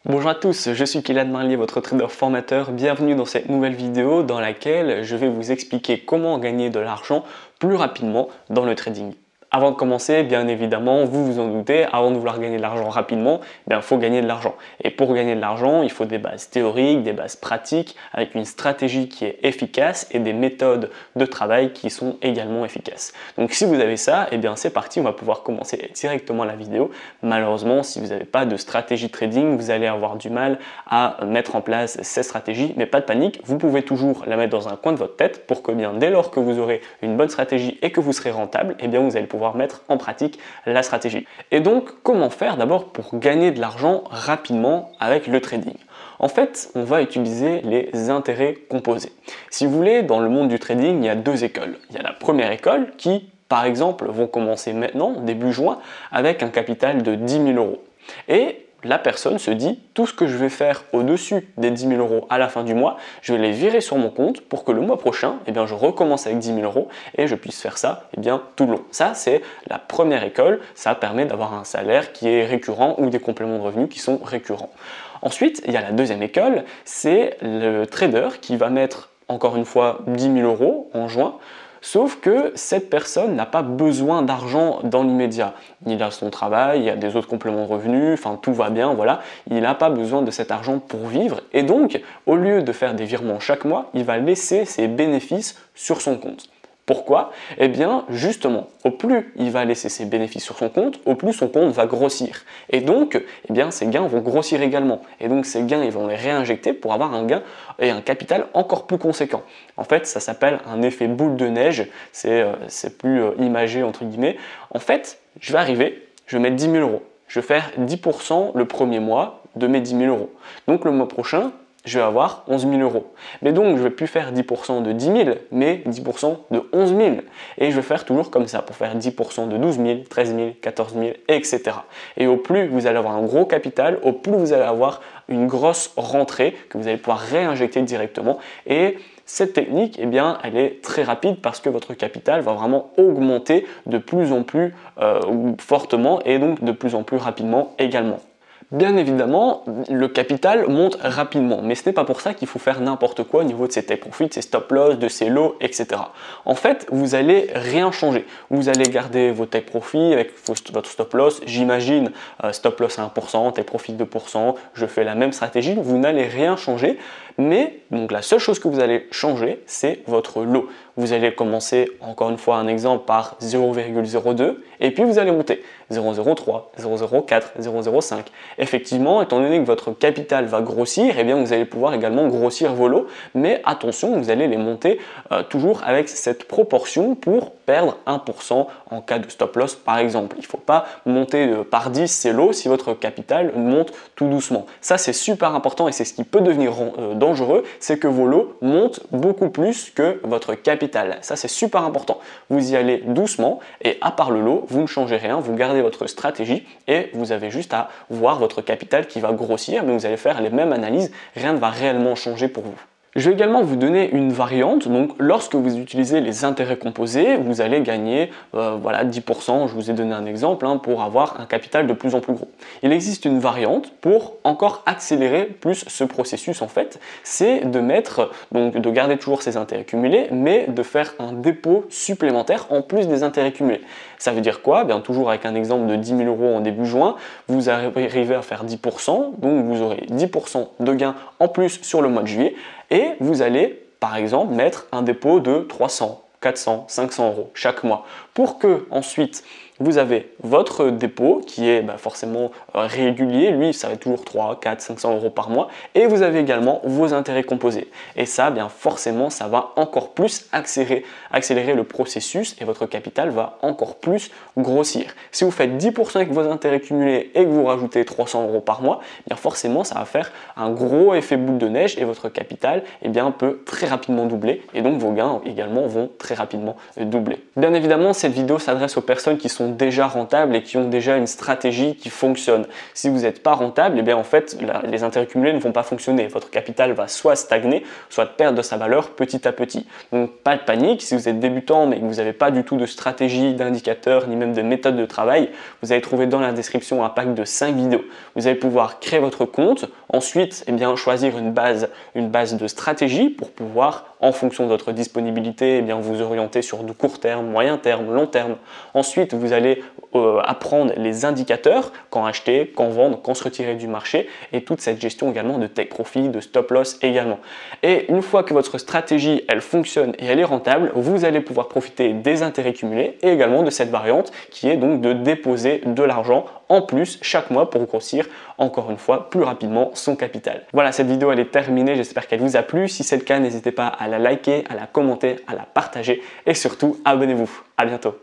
Bonjour à tous, je suis Kylian Marlier, votre trader formateur. Bienvenue dans cette nouvelle vidéo dans laquelle je vais vous expliquer comment gagner de l'argent plus rapidement dans le trading. Avant de commencer, bien évidemment, vous vous en doutez, avant de vouloir gagner de l'argent rapidement, il faut gagner de l'argent. Et pour gagner de l'argent, il faut des bases théoriques, des bases pratiques, avec une stratégie qui est efficace et des méthodes de travail qui sont également efficaces. Donc si vous avez ça, c'est parti, on va pouvoir commencer directement la vidéo. Malheureusement, si vous n'avez pas de stratégie trading, vous allez avoir du mal à mettre en place ces stratégies, mais pas de panique, vous pouvez toujours la mettre dans un coin de votre tête pour que dès lors que vous aurez une bonne stratégie et que vous serez rentable, vous allez pouvoir mettre en pratique la stratégie. Et donc, comment faire d'abord pour gagner de l'argent rapidement avec le trading? En fait, on va utiliser les intérêts composés. Si vous voulez, dans le monde du trading, il y a deux écoles. Il y a la première école qui, par exemple, vont commencer maintenant, début juin, avec un capital de 10 000 euros. Et la personne se dit, tout ce que je vais faire au-dessus des 10 000 euros à la fin du mois, je vais les virer sur mon compte pour que le mois prochain, je recommence avec 10 000 euros et je puisse faire ça tout le long. Ça, c'est la première école. Ça permet d'avoir un salaire qui est récurrent ou des compléments de revenus qui sont récurrents. Ensuite, il y a la deuxième école, c'est le trader qui va mettre, encore une fois, 10 000 euros en juin. Sauf que cette personne n'a pas besoin d'argent dans l'immédiat. Il a son travail, il y a des autres compléments de revenus, tout va bien, voilà. Il n'a pas besoin de cet argent pour vivre et donc, au lieu de faire des virements chaque mois, il va laisser ses bénéfices sur son compte. Pourquoi? Justement, au plus il va laisser ses bénéfices sur son compte, au plus son compte va grossir. Et donc, ses gains vont grossir également. Et donc, ces gains, ils vont les réinjecter pour avoir un gain et un capital encore plus conséquent. En fait, ça s'appelle un effet boule de neige. C'est plus imagé, entre guillemets. En fait, je vais arriver, je vais mettre 10 000 euros. Je vais faire 10% le premier mois de mes 10 000 euros. Donc, le mois prochain, je vais avoir 11 000 euros. Mais donc, je ne vais plus faire 10% de 10 000, mais 10% de 11 000. Et je vais faire toujours comme ça pour faire 10% de 12 000, 13 000, 14 000, etc. Et au plus vous allez avoir un gros capital, au plus vous allez avoir une grosse rentrée que vous allez pouvoir réinjecter directement. Et cette technique, elle est très rapide parce que votre capital va vraiment augmenter de plus en plus fortement et donc de plus en plus rapidement également. Bien évidemment, le capital monte rapidement, mais ce n'est pas pour ça qu'il faut faire n'importe quoi au niveau de ses take profits, de ses stop loss, de ses lots, etc. En fait, vous allez rien changer. Vous allez garder vos take profits avec votre stop loss, j'imagine stop loss à 1%, take profit 2%, je fais la même stratégie, vous n'allez rien changer, mais donc la seule chose que vous allez changer, c'est votre lot. Vous allez commencer, encore une fois un exemple, par 0,02 et puis vous allez monter 0,03, 0,04, 0,05. Effectivement, étant donné que votre capital va grossir, vous allez pouvoir également grossir vos lots, mais attention, vous allez les monter toujours avec cette proportion pour perdre 1% en cas de stop loss par exemple. Il ne faut pas monter par 10 ces lots si votre capital monte tout doucement. Ça, c'est super important et c'est ce qui peut devenir dangereux, c'est que vos lots montent beaucoup plus que votre capital. Ça, c'est super important. Vous y allez doucement et à part le lot, vous ne changez rien, vous gardez votre stratégie et vous avez juste à voir votre capital qui va grossir, mais vous allez faire les mêmes analyses, rien ne va réellement changer pour vous. Je vais également vous donner une variante. Donc, lorsque vous utilisez les intérêts composés, vous allez gagner 10%. Je vous ai donné un exemple pour avoir un capital de plus en plus gros. Il existe une variante pour encore accélérer plus ce processus. En fait, c'est de garder toujours ces intérêts cumulés, mais de faire un dépôt supplémentaire en plus des intérêts cumulés. Ça veut dire quoi? Toujours avec un exemple de 10 000 euros en début juin, vous arrivez à faire 10%, donc vous aurez 10% de gains en plus sur le mois de juillet. Et vous allez, par exemple, mettre un dépôt de 300, 400, 500 euros chaque mois pour que ensuite vous avez votre dépôt qui est forcément régulier, lui ça va être toujours 3, 4, 500 euros par mois et vous avez également vos intérêts composés. Et ça, forcément, ça va encore plus accélérer le processus et votre capital va encore plus grossir. Si vous faites 10% avec vos intérêts cumulés et que vous rajoutez 300 euros par mois, forcément ça va faire un gros effet boule de neige et votre capital peut très rapidement doubler et donc vos gains également vont très rapidement doubler. Bien évidemment, cette vidéo s'adresse aux personnes qui sont sont déjà rentables et qui ont déjà une stratégie qui fonctionne. Si vous n'êtes pas rentable, eh bien en fait, les intérêts cumulés ne vont pas fonctionner. Votre capital va soit stagner, soit perdre de sa valeur petit à petit. Donc pas de panique, si vous êtes débutant mais que vous n'avez pas du tout de stratégie, d'indicateur, ni même de méthode de travail, vous allez trouver dans la description un pack de 5 vidéos. Vous allez pouvoir créer votre compte, ensuite eh bien, choisir une base de stratégie pour pouvoir, en fonction de votre disponibilité, eh bien, vous orienter sur du court terme, moyen terme, long terme. Ensuite, vous allez apprendre les indicateurs, quand acheter, quand vendre, quand se retirer du marché et toute cette gestion également de take profit, de stop loss également. Et une fois que votre stratégie elle fonctionne et elle est rentable, vous allez pouvoir profiter des intérêts cumulés et également de cette variante qui est donc de déposer de l'argent en plus chaque mois pour grossir encore une fois plus rapidement son capital. Voilà, cette vidéo elle est terminée, j'espère qu'elle vous a plu. Si c'est le cas, n'hésitez pas à la liker, à la commenter, à la partager et surtout abonnez-vous. À bientôt.